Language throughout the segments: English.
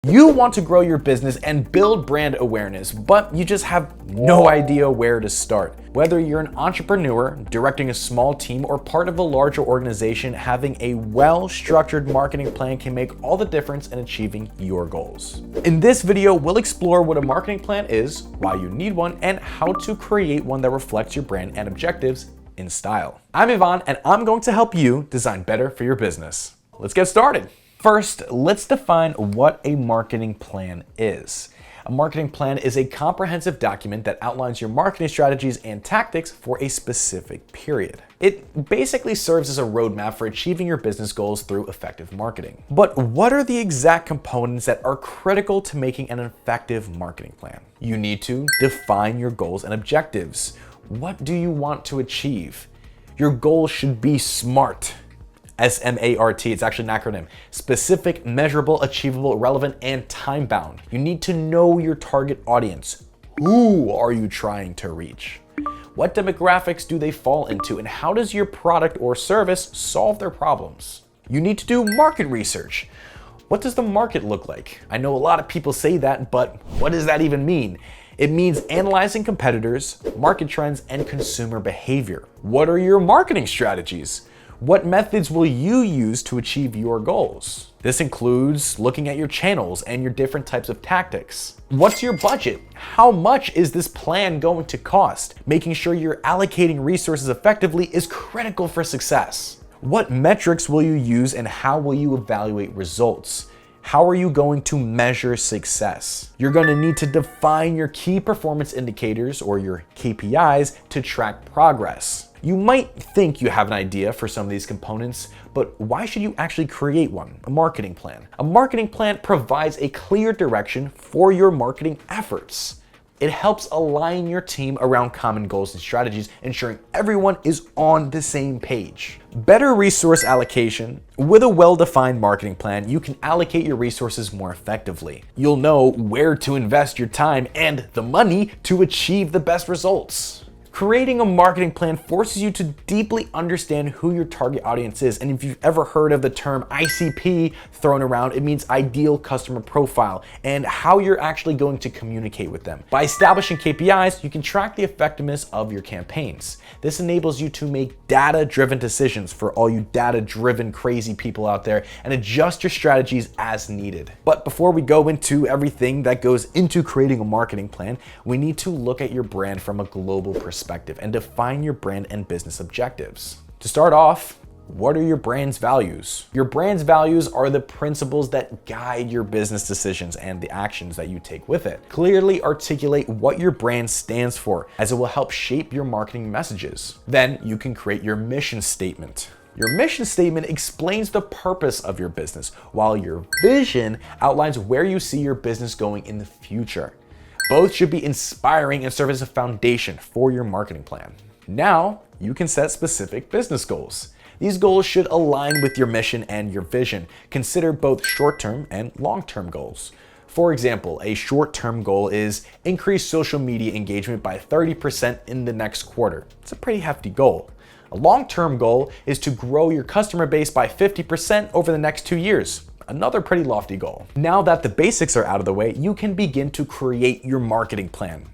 You want to grow your business and build brand awareness, but you just have no idea where to start. Whether you're an entrepreneur, directing a small team, or part of a larger organization, having a well-structured marketing plan can make all the difference in achieving your goals. In this video, we'll explore what a marketing plan is, why you need one, and how to create one that reflects your brand and objectives in style. I'm Ivan, and I'm going to help you design better for your business. Let's get started. First, let's define what a marketing plan is. A marketing plan is a comprehensive document that outlines your marketing strategies and tactics for a specific period. It basically serves as a roadmap for achieving your business goals through effective marketing. But what are the exact components that are critical to making an effective marketing plan? You need to define your goals and objectives. What do you want to achieve? Your goals should be SMART. S-M-A-R-T, it's actually an acronym. Specific, measurable, achievable, relevant, and time-bound. You need to know your target audience. Who are you trying to reach? What demographics do they fall into, and how does your product or service solve their problems? You need to do market research. What does the market look like? I know a lot of people say that, but what does that even mean? It means analyzing competitors, market trends, and consumer behavior. What are your marketing strategies? What methods will you use to achieve your goals? This includes looking at your channels and your different types of tactics. What's your budget? How much is this plan going to cost? Making sure you're allocating resources effectively is critical for success. What metrics will you use and how will you evaluate results? How are you going to measure success? You're going to need to define your key performance indicators, or your KPIs, to track progress. You might think you have an idea for some of these components, but why should you actually create one? A marketing plan. A marketing plan provides a clear direction for your marketing efforts. It helps align your team around common goals and strategies, ensuring everyone is on the same page. Better resource allocation. With a well-defined marketing plan, you can allocate your resources more effectively. You'll know where to invest your time and the money to achieve the best results. Creating a marketing plan forces you to deeply understand who your target audience is. And if you've ever heard of the term ICP thrown around, it means ideal customer profile, and how you're actually going to communicate with them. By establishing KPIs, you can track the effectiveness of your campaigns. This enables you to make data-driven decisions for all you data-driven crazy people out there, and adjust your strategies as needed. But before we go into everything that goes into creating a marketing plan, we need to look at your brand from a global perspective and define your brand and business objectives. To start off, what are your brand's values? Your brand's values are the principles that guide your business decisions and the actions that you take with it. Clearly articulate what your brand stands for, as it will help shape your marketing messages. Then you can create your mission statement. Your mission statement explains the purpose of your business, while your vision outlines where you see your business going in the future. Both should be inspiring and serve as a foundation for your marketing plan. Now, you can set specific business goals. These goals should align with your mission and your vision. Consider both short-term and long-term goals. For example, a short-term goal is increase social media engagement by 30% in the next quarter. It's a pretty hefty goal. A long-term goal is to grow your customer base by 50% over the next 2 years. Another pretty lofty goal. Now that the basics are out of the way, you can begin to create your marketing plan,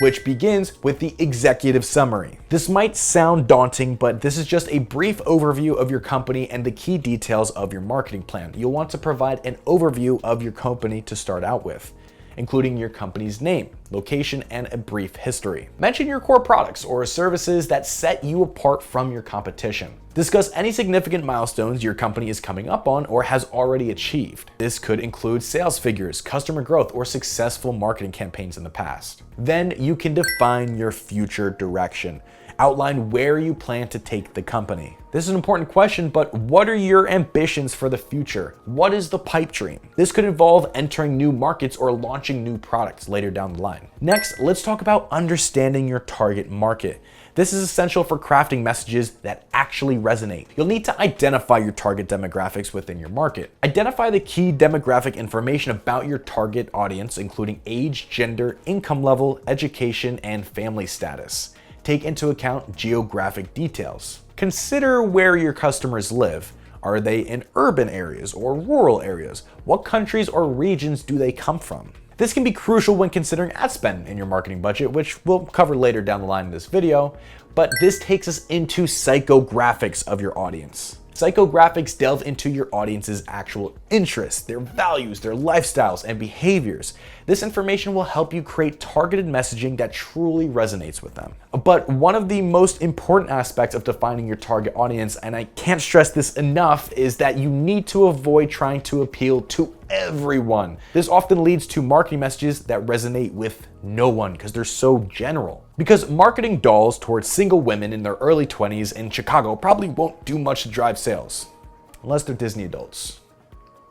which begins with the executive summary. This might sound daunting, but this is just a brief overview of your company and the key details of your marketing plan. You'll want to provide an overview of your company to start out with, including your company's name, location, and a brief history. Mention your core products or services that set you apart from your competition. Discuss any significant milestones your company is coming up on or has already achieved. This could include sales figures, customer growth, or successful marketing campaigns in the past. Then you can define your future direction. Outline where you plan to take the company. This is an important question, but what are your ambitions for the future? What is the pipe dream? This could involve entering new markets or launching new products later down the line. Next, let's talk about understanding your target market. This is essential for crafting messages that actually resonate. You'll need to identify your target demographics within your market. Identify the key demographic information about your target audience, including age, gender, income level, education, and family status. Take into account geographic details. Consider where your customers live. Are they in urban areas or rural areas? What countries or regions do they come from? This can be crucial when considering ad spend in your marketing budget, which we'll cover later down the line in this video, but this takes us into psychographics of your audience. Psychographics delve into your audience's actual interests, their values, their lifestyles, and behaviors. This information will help you create targeted messaging that truly resonates with them. But one of the most important aspects of defining your target audience, and I can't stress this enough, is that you need to avoid trying to appeal to everyone. This often leads to marketing messages that resonate with no one because they're so general. Because marketing dolls towards single women in their early 20s in Chicago probably won't do much to drive sales, unless they're Disney adults.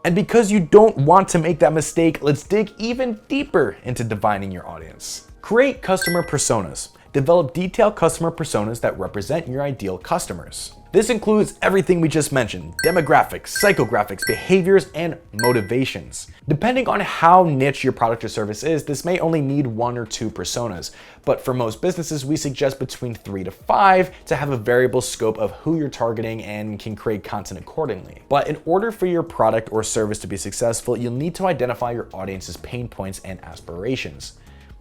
And because you don't want to make that mistake, let's dig even deeper into defining your audience. Create customer personas. Develop detailed customer personas that represent your ideal customers. This includes everything we just mentioned: demographics, psychographics, behaviors, and motivations. Depending on how niche your product or service is, this may only need 1 or 2 personas, but for most businesses, we suggest between 3 to 5 to have a variable scope of who you're targeting and can create content accordingly. But in order for your product or service to be successful, you'll need to identify your audience's pain points and aspirations.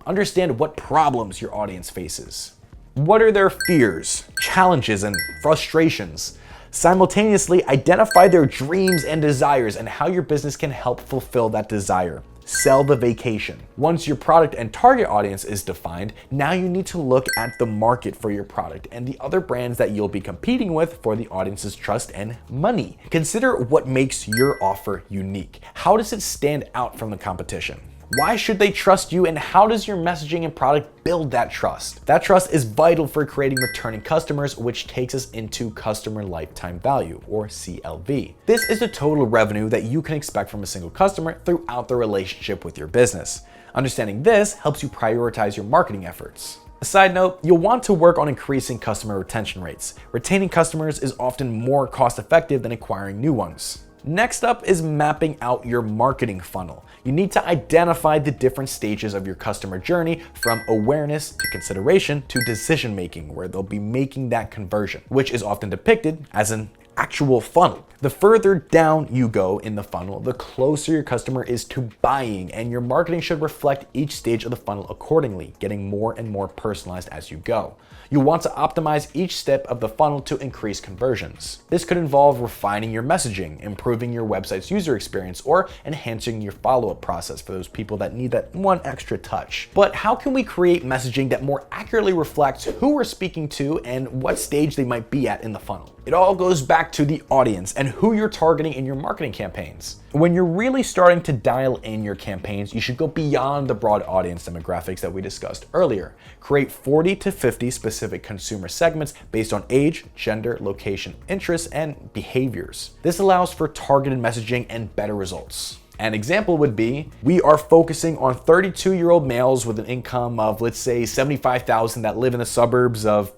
Understand what problems your audience faces. What are their fears, challenges, and frustrations? Simultaneously, identify their dreams and desires and how your business can help fulfill that desire. Sell the vacation. Once your product and target audience is defined, now you need to look at the market for your product and the other brands that you'll be competing with for the audience's trust and money. Consider what makes your offer unique. How does it stand out from the competition? Why should they trust you, and how does your messaging and product build that trust? That trust is vital for creating returning customers, which takes us into customer lifetime value, or CLV. This is the total revenue that you can expect from a single customer throughout the relationship with your business. Understanding this helps you prioritize your marketing efforts. A side note, you'll want to work on increasing customer retention rates. Retaining customers is often more cost-effective than acquiring new ones. Next up is mapping out your marketing funnel. You need to identify the different stages of your customer journey, from awareness to consideration to decision making, where they'll be making that conversion, which is often depicted as an actual funnel. The further down you go in the funnel, the closer your customer is to buying, and your marketing should reflect each stage of the funnel accordingly, getting more and more personalized as you go. You want to optimize each step of the funnel to increase conversions. This could involve refining your messaging, improving your website's user experience, or enhancing your follow-up process for those people that need that one extra touch. But how can we create messaging that more accurately reflects who we're speaking to and what stage they might be at in the funnel? It all goes back to the audience and who you're targeting in your marketing campaigns. When you're really starting to dial in your campaigns, you should go beyond the broad audience demographics that we discussed earlier. Create 40 to 50 specific consumer segments based on age, gender, location, interests, and behaviors. This allows for targeted messaging and better results. An example would be, we are focusing on 32-year-old males with an income of, let's say, $75,000 that live in the suburbs of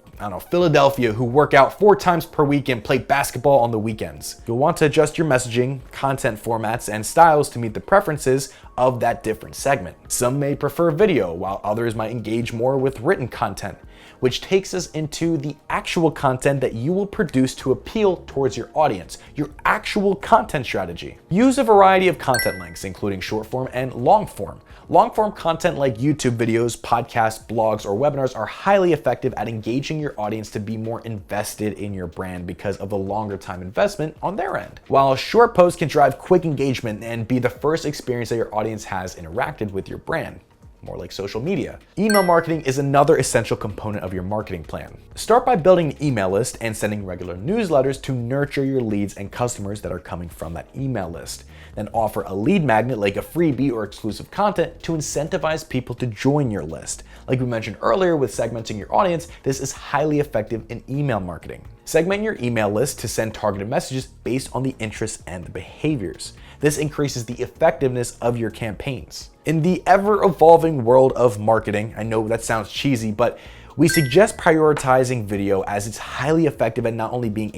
Philadelphia, who work out 4 times per week and play basketball on the weekends. You'll want to adjust your messaging, content formats, and styles to meet the preferences of that different segment. Some may prefer video, while others might engage more with written content, which takes us into the actual content that you will produce to appeal towards your audience, your actual content strategy. Use a variety of content lengths, including short form and long form. Long form content like YouTube videos, podcasts, blogs, or webinars are highly effective at engaging your audience to be more invested in your brand because of the longer time investment on their end. While short posts can drive quick engagement and be the first experience that your audience has interacted with your brand. More like social media. Email marketing is another essential component of your marketing plan. Start by building an email list and sending regular newsletters to nurture your leads and customers that are coming from that email list. Then offer a lead magnet like a freebie or exclusive content to incentivize people to join your list. Like we mentioned earlier with segmenting your audience, this is highly effective in email marketing. Segment your email list to send targeted messages based on the interests and the behaviors. This increases the effectiveness of your campaigns. In the ever-evolving world of marketing, I know that sounds cheesy, but We suggest prioritizing video as it's highly effective at not only being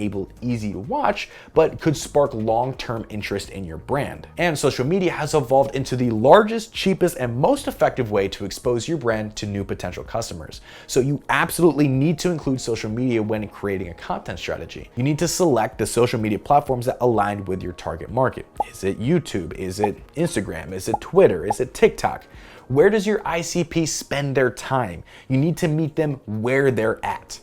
easy to watch, but could spark long-term interest in your brand. And social media has evolved into the largest, cheapest, and most effective way to expose your brand to new potential customers. So you absolutely need to include social media when creating a content strategy. You need to select the social media platforms that align with your target market. Is it YouTube? Is it Instagram? Is it Twitter? Is it TikTok? Where does your ICP spend their time? You need to meet them where they're at.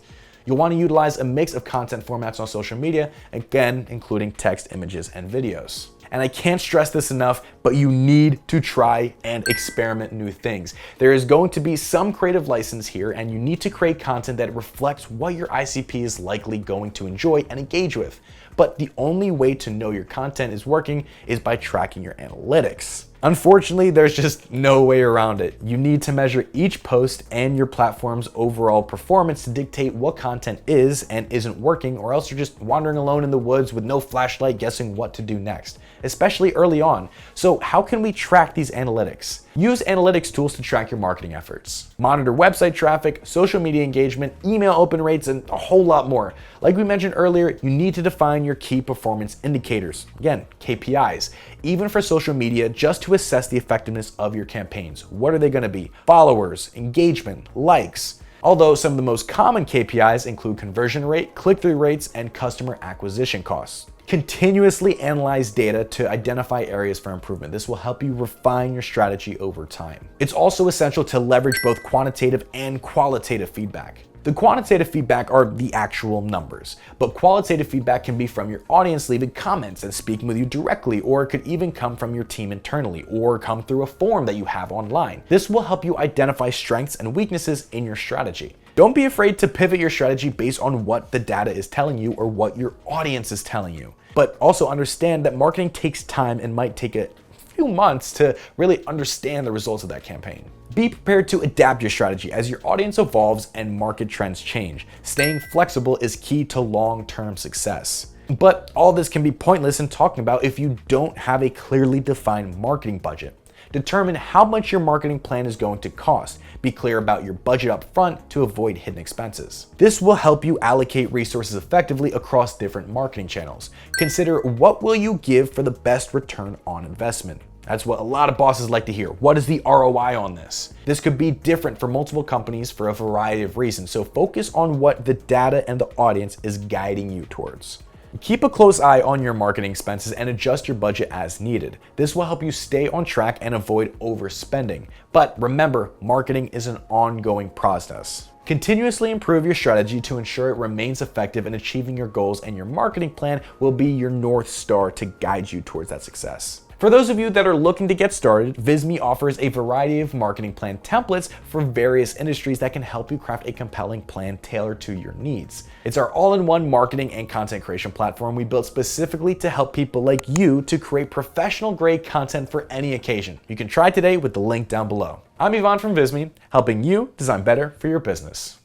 You'll want to utilize a mix of content formats on social media, again, including text, images, and videos. And I can't stress this enough, but you need to try and experiment new things. There is going to be some creative license here, and you need to create content that reflects what your ICP is likely going to enjoy and engage with. But the only way to know your content is working is by tracking your analytics. Unfortunately, there's just no way around it. You need to measure each post and your platform's overall performance to dictate what content is and isn't working, or else you're just wandering alone in the woods with no flashlight guessing what to do next, especially early on. So how can we track these analytics? Use analytics tools to track your marketing efforts. Monitor website traffic, social media engagement, email open rates, and a whole lot more. Like we mentioned earlier, you need to define your key performance indicators, again, KPIs, even for social media, just to assess the effectiveness of your campaigns. What are they going to be? Followers, engagement, likes. Although some of the most common KPIs include conversion rate, click-through rates, and customer acquisition costs. Continuously analyze data to identify areas for improvement. This will help you refine your strategy over time. It's also essential to leverage both quantitative and qualitative feedback. The quantitative feedback are the actual numbers, but qualitative feedback can be from your audience leaving comments and speaking with you directly, or it could even come from your team internally, or come through a form that you have online. This will help you identify strengths and weaknesses in your strategy. Don't be afraid to pivot your strategy based on what the data is telling you or what your audience is telling you. But also understand that marketing takes time and might take a few months to really understand the results of that campaign. Be prepared to adapt your strategy as your audience evolves and market trends change. Staying flexible is key to long-term success. But all this can be pointless in talking about if you don't have a clearly defined marketing budget. Determine how much your marketing plan is going to cost. Be clear about your budget up front to avoid hidden expenses. This will help you allocate resources effectively across different marketing channels. Consider what will you give for the best return on investment. That's what a lot of bosses like to hear. What is the ROI on this? This could be different for multiple companies for a variety of reasons, so focus on what the data and the audience is guiding you towards. Keep a close eye on your marketing expenses and adjust your budget as needed. This will help you stay on track and avoid overspending. But remember, marketing is an ongoing process. Continuously improve your strategy to ensure it remains effective in achieving your goals, and your marketing plan will be your North Star to guide you towards that success. For those of you that are looking to get started, Visme offers a variety of marketing plan templates for various industries that can help you craft a compelling plan tailored to your needs. It's our all-in-one marketing and content creation platform we built specifically to help people like you to create professional-grade content for any occasion. You can try today with the link down below. I'm Ivan from Visme, helping you design better for your business.